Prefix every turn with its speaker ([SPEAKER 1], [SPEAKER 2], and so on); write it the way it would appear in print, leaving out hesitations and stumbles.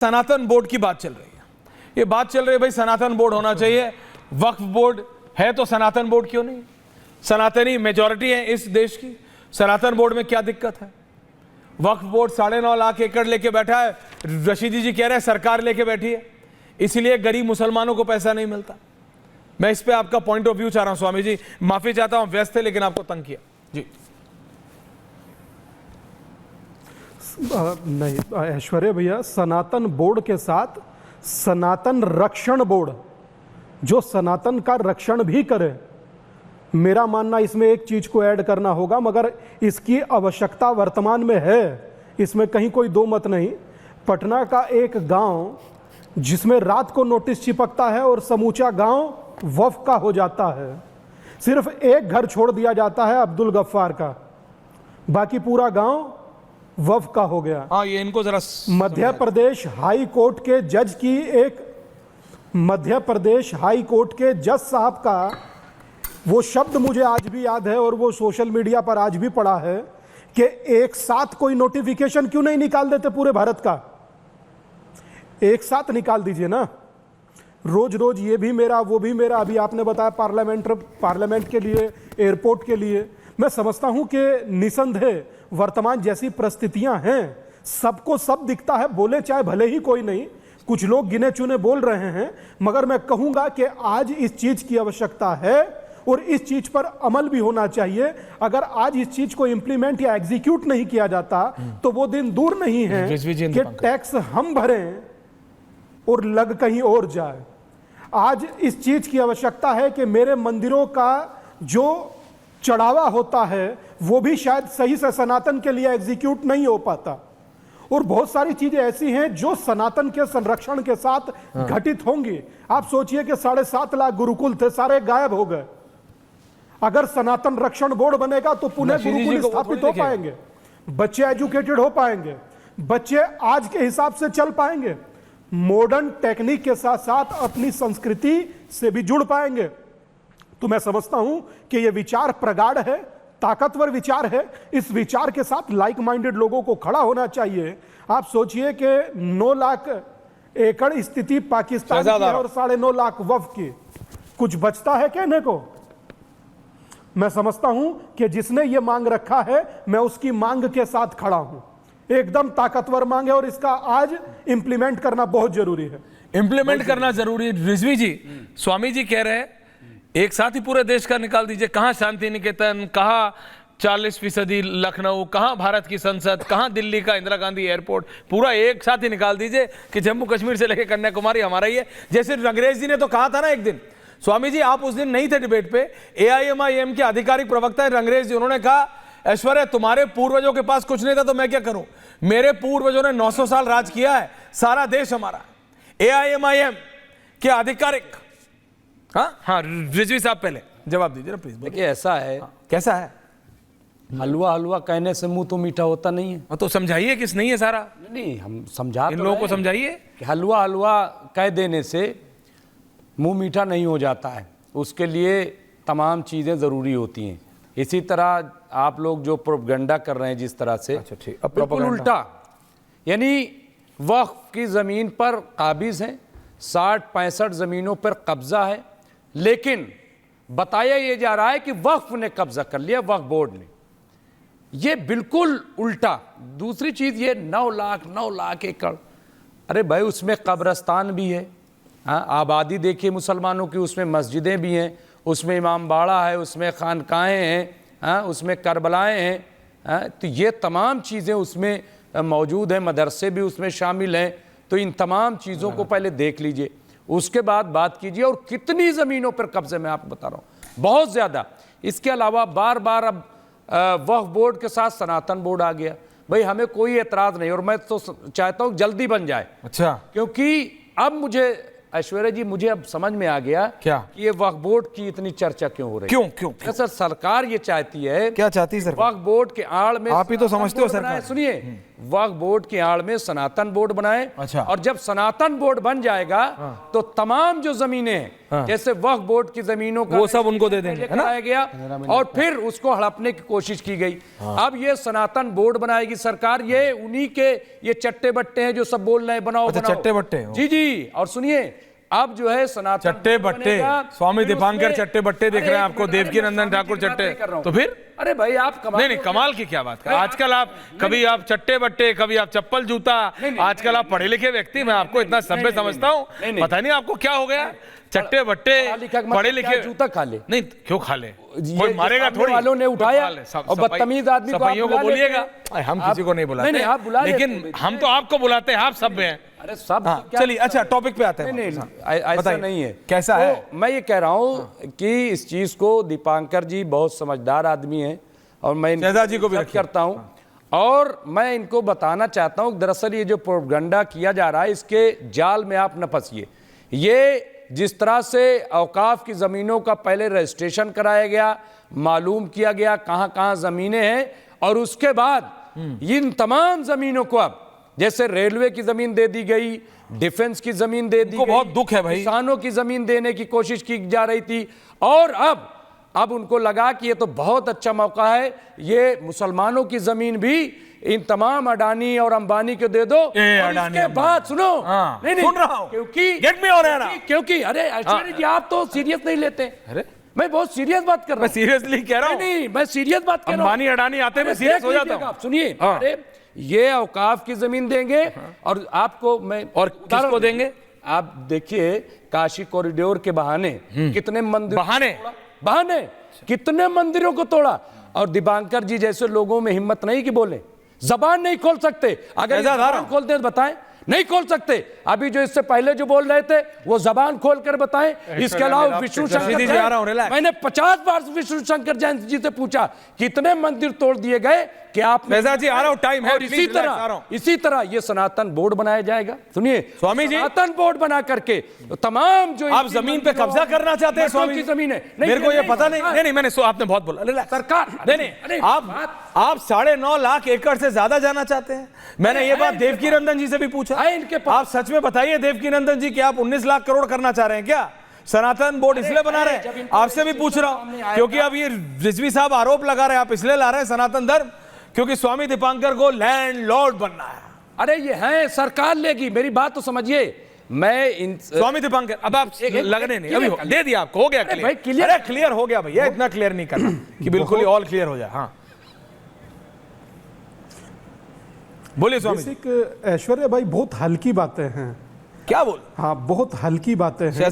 [SPEAKER 1] सनातन board की बात चल रही है। ये बात चल रही है भाई सनातन बोर्ड होना चाहिए। वक्फ बोर्ड है तो सनातन बोर्ड क्यों नहीं? सनातनी मेजॉरिटी है इस देश की, सनातन बोर्ड में क्या दिक्कत है? वक्फ बोर्ड 9.5 लाख एकड़ लेके बैठा है। रशीदी जी कह रहे हैं सरकार लेके बैठी है, इसीलिए गरीब मुसलमानों को पैसा नहीं मिलता। मैं इस पे आपका पॉइंट ऑफ व्यू चाह रहा हूं। स्वामी जी माफी चाहता हूं, व्यस्त थे लेकिन आपको तंग किया जी।
[SPEAKER 2] नहीं ऐश्वर्या भैया, सनातन बोर्ड के साथ सनातन रक्षण बोर्ड जो सनातन का रक्षण भी करे, मेरा मानना इसमें एक चीज को ऐड करना होगा, मगर इसकी आवश्यकता वर्तमान में है, इसमें कहीं कोई दो मत नहीं। पटना का एक गांव जिसमें रात को नोटिस चिपकता है और समूचा गांव वक्फ का हो जाता है, सिर्फ एक घर छोड़ दिया जाता है अब्दुल गफ्फार का, बाकी पूरा गांव वक्फ का हो गया।
[SPEAKER 1] हाँ, ये इनको जरा
[SPEAKER 2] मध्य प्रदेश हाई कोर्ट के जज की एक मध्य प्रदेश हाई कोर्ट के जज साहब का वो शब्द मुझे आज भी याद है और वो सोशल मीडिया पर आज भी पड़ा है कि एक साथ कोई नोटिफिकेशन क्यों नहीं निकाल देते पूरे भारत का? एक साथ निकाल दीजिए ना, रोज रोज ये भी मेरा वो भी मेरा। अभी आपने बताया पार्लियामेंट के लिए, एयरपोर्ट के लिए। मैं समझता हूं कि निसंदेह वर्तमान जैसी परिस्थितियां हैं, सबको सब दिखता है, बोले चाहे भले ही कोई नहीं, कुछ लोग गिने चुने बोल रहे हैं, मगर मैं कहूंगा कि आज इस चीज की आवश्यकता है और इस चीज पर अमल भी होना चाहिए। अगर आज इस चीज को इंप्लीमेंट या एग्जीक्यूट नहीं किया जाता तो वो दिन दूर नहीं है कि टैक्स हम भरें और लग कहीं और जाए। आज इस चीज की आवश्यकता है कि मेरे मंदिरों का जो चढ़ावा होता है वो भी शायद सही से सनातन के लिए एग्जीक्यूट नहीं हो पाता, और बहुत सारी चीजें ऐसी हैं जो सनातन के संरक्षण के साथ घटित होंगी। आप सोचिए कि 7.5 लाख गुरुकुल थे, सारे गायब हो गए। अगर सनातन रक्षण बोर्ड बनेगा तो पुनः गुरुकुल स्थापित हो पाएंगे, बच्चे एजुकेटेड हो पाएंगे, बच्चे आज के हिसाब से चल पाएंगे, मॉडर्न टेक्निक के साथ साथ अपनी संस्कृति से भी जुड़ पाएंगे। तो मैं समझता हूं कि यह विचार प्रगाढ़ है, ताकतवर विचार है। इस विचार के साथ लाइक माइंडेड लोगों को खड़ा होना चाहिए। आप सोचिए कि 9 लाख एकड़ स्थिति पाकिस्तान की और 9.5 लाख वक्फ की, कुछ बचता है कहने को? मैं समझता हूं कि जिसने ये मांग रखा है मैं उसकी मांग के साथ खड़ा हूं। एकदम ताकतवर मांग है और इसका आज इंप्लीमेंट करना बहुत जरूरी है।
[SPEAKER 1] इंप्लीमेंट करना जरूरी है। रिजवी जी, स्वामी जी कह रहे हैं एक साथ ही पूरे देश का निकाल दीजिए। कहां शांति निकेतन, कहां 40% लखनऊ, कहां भारत की संसद, कहां दिल्ली का इंदिरा गांधी एयरपोर्ट, पूरा एक साथ ही निकाल दीजिए कि जम्मू कश्मीर से लेकर कन्याकुमारी हमारा ही है। जैसे रंगरेज जी ने तो कहा था ना एक दिन, स्वामी जी आप उस दिन नहीं थे डिबेट पे, AIMIM के आधिकारिक प्रवक्ता है रंगरेज जी, उन्होंने कहा ऐश्वर्या तुम्हारे पूर्वजों के पास कुछ नहीं था तो मैं क्या करूं, मेरे पूर्वजों ने 900 साल राज किया है, सारा देश हमारा। AIMIM के आधिकारिक, हाँ रिजवी साहब पहले जवाब दीजिए ना प्लीज।
[SPEAKER 3] देखिए ऐसा है,
[SPEAKER 1] कैसा है?
[SPEAKER 3] हलवा हलवा कहने से मुंह तो मीठा होता नहीं है।
[SPEAKER 1] तो समझाइए किस नहीं है सारा।
[SPEAKER 3] नहीं, हम समझा
[SPEAKER 1] इन लोगों को समझाइए
[SPEAKER 3] कि हलवा हलवा कह देने से मुंह मीठा नहीं हो जाता है, उसके लिए तमाम चीज़ें ज़रूरी होती हैं। इसी तरह आप लोग जो प्रोपगंडा कर रहे हैं जिस तरह से,
[SPEAKER 1] अच्छा ठीक,
[SPEAKER 3] बिल्कुल उल्टा, यानी वक्फ की ज़मीन पर काबिज़ हैं, 60-65 ज़मीनों पर कब्ज़ा है, लेकिन बताया ये जा रहा है कि वक्फ ने कब्ज़ा कर लिया, वक्फ बोर्ड ने। ये बिल्कुल उल्टा। दूसरी चीज़ ये 9 लाख एकड़, अरे भाई उसमें कब्रस्तान भी है, आबादी देखिए मुसलमानों की, उसमें मस्जिदें भी हैं, उसमें इमाम बाड़ा है, उसमें खानकाहें हैं, उसमें करबलाएँ हैं, तो ये तमाम चीज़ें उसमें मौजूद हैं, मदरसे भी उसमें शामिल हैं। तो इन तमाम चीज़ों को पहले देख लीजिए, उसके बाद बात कीजिए। और कितनी ज़मीनों पर कब्जे मैं आपको बता रहा हूँ, बहुत ज़्यादा। इसके अलावा बार बार अब वक्फ बोर्ड के साथ सनातन बोर्ड आ गया। भाई हमें कोई एतराज़ नहीं, और मैं तो चाहता हूँ जल्दी बन जाए।
[SPEAKER 1] अच्छा,
[SPEAKER 3] क्योंकि अब मुझे ऐश्वर्या जी, मुझे अब समझ में आ गया
[SPEAKER 1] क्या
[SPEAKER 3] कि ये वक्फ बोर्ड की इतनी चर्चा क्यों हो रही है।
[SPEAKER 1] क्यों
[SPEAKER 3] सर सरकार ये चाहती है,
[SPEAKER 1] क्या चाहती है सरकार?
[SPEAKER 3] वक्फ बोर्ड के आड़ में
[SPEAKER 1] आप ही तो समझते हो सरकार।
[SPEAKER 3] सुनिए, वक्फ बोर्ड की आड़ में सनातन बोर्ड बनाए।
[SPEAKER 1] अच्छा।
[SPEAKER 3] और जब सनातन बोर्ड बन जाएगा तो तमाम जो जमीनें हैं जैसे वक्फ बोर्ड की जमीनों का
[SPEAKER 1] वो सब उनको दे देंगे, है ना?
[SPEAKER 3] कराया गया और फिर उसको हड़पने की कोशिश की गई। अब ये सनातन बोर्ड बनाएगी सरकार, ये उन्हीं के ये चट्टे बट्टे हैं जो सब बोल रहे हैं बनाओ
[SPEAKER 1] अच्छा,
[SPEAKER 3] बनाओ।
[SPEAKER 1] चट्टे बट्टे?
[SPEAKER 3] जी जी। और सुनिए, अब जो है सनातन
[SPEAKER 1] चट्टे बट्टे, स्वामी दीपांकर चट्टे बट्टे दिख रहे हैं आपको, देवकी नंदन ठाकुर चट्टे, तो फिर
[SPEAKER 3] अरे भाई आप कमाल
[SPEAKER 1] नहीं कमाल की क्या बात कर, आजकल आप कभी आप चट्टे बट्टे, कभी आप चप्पल जूता, आजकल आप पढ़े लिखे व्यक्ति, मैं आपको इतना सभ्य समझता हूँ, पता नहीं आपको क्या हो गया, चट्टे बट्टे पढ़े लिखे
[SPEAKER 3] जूता खा ले।
[SPEAKER 1] नहीं क्यों खा ले, कोई मारेगा थोड़ी,
[SPEAKER 3] वालों ने उठाया और बदतमीज आदमी
[SPEAKER 1] को बोलिएगा, हम किसी को नहीं बुलाते,
[SPEAKER 3] आप बुला
[SPEAKER 1] लेकिन हम तो आपको बुलाते हैं, आप सभ्य हैं।
[SPEAKER 3] अरे सब
[SPEAKER 1] चलिए अच्छा टॉपिक पे आते हैं।
[SPEAKER 3] नहीं ऐसा नहीं है।
[SPEAKER 1] कैसा है?
[SPEAKER 3] मैं ये कह रहा हूँ कि इस चीज को दीपांकर जी बहुत समझदार आदमी हैं और मैं
[SPEAKER 1] शहजाद जी को भी
[SPEAKER 3] इनको करता हूँ और मैं इनको बताना चाहता हूँ दरअसल ये जो प्रोपगंडा किया जा रहा है इसके जाल में आप न फंसिए। ये जिस तरह से औकाफ की ज़मीनों का पहले रजिस्ट्रेशन कराया गया, मालूम किया गया कहाँ कहाँ ज़मीनें हैं और उसके बाद इन तमाम ज़मीनों को अब जैसे रेलवे की ज़मीन दे दी गई, डिफेंस की ज़मीन दे दी गई,
[SPEAKER 1] बहुत दुख है भाई,
[SPEAKER 3] किसानों की ज़मीन देने की कोशिश की जा रही थी और अब उनको लगा कि ये तो बहुत अच्छा मौका है, ये मुसलमानों की ज़मीन भी इन तमाम अडानी और अंबानी को दे दो। और इसके बाद सुनो,
[SPEAKER 1] नहीं सुन रहा हूं,
[SPEAKER 3] क्योंकि अरे आचार्य जी आप तो सीरियस नहीं लेते।
[SPEAKER 1] अरे
[SPEAKER 3] मैं बहुत सीरियस बात कर रहा हूं,
[SPEAKER 1] मैं सीरियसली कह रहा हूं,
[SPEAKER 3] नहीं मैं सीरियस बात कर रहा हूं।
[SPEAKER 1] अंबानी अडानी आते मैं सीरियस हो जाता हूं।
[SPEAKER 3] सुनिए, अरे ये औकाफ की जमीन देंगे और आपको मैं
[SPEAKER 1] और किसको देंगे?
[SPEAKER 3] आप देखिए काशी कॉरिडोर के बहाने कितने मंदिर बहाने कितने मंदिरों को तोड़ा और दीपांकर जी जैसे लोगों में हिम्मत नहीं कि बोले, जबान नहीं खोल सकते। अगर जबान खोलते तो बताएं, नहीं खोल सकते। अभी जो इससे पहले जो बोल रहे थे वो जबान खोलकर बताएं। इसके अलावा विष्णु शंकर जैन, मैंने 50 बार विष्णु शंकर जैन जी से पूछा कितने मंदिर तोड़ दिए गए कि आप
[SPEAKER 1] जी आ रहा हूं, टाइम है।
[SPEAKER 3] और इसी तरह ये सनातन बोर्ड बनाया जाएगा। सुनिए
[SPEAKER 1] स्वामी जी,
[SPEAKER 3] सनातन बोर्ड बना करके तमाम जो
[SPEAKER 1] आप जमीन पे कब्जा करना चाहते हैं स्वामी
[SPEAKER 3] की जमीन है,
[SPEAKER 1] मेरे को ये पता नहीं। नहीं मैंने आपने बहुत बोला
[SPEAKER 3] सरकार,
[SPEAKER 1] नहीं आप 9.5 लाख एकड़ से ज्यादा जाना चाहते हैं। मैंने ये बात देवकी नंदन जी से भी पूछा, आप सच में बताइए देवकी नंदन जी कि आप 19 लाख करोड़ करना चाह रहे हैं क्या? सनातन बोर्ड इसलिए बना रहे हैं, आपसे भी पूछ रहा हूं क्योंकि अब ये रिजवी साहब आरोप लगा रहे हैं, आप इसलिए ला रहे हैं सनातन धर्म क्योंकि स्वामी दीपांकर को लैंडलॉर्ड बनना है।
[SPEAKER 3] अरे ये है, सरकार लेगी, मेरी बात तो समझिए। मैं इन
[SPEAKER 1] स्वामी दीपांकर अब आप लगने नहीं, अभी दे दिया आपको, हो गया क्लियर। अरे क्लियर हो गया भैया, इतना क्लियर नहीं करना कि बिल्कुल ही ऑल क्लियर हो जाए। हाँ बोलिए स्वामी।
[SPEAKER 2] ऐश्वर्या भाई बहुत हल्की बातें हैं।
[SPEAKER 1] क्या बोल?
[SPEAKER 2] हाँ बहुत हल्की बातें हैं।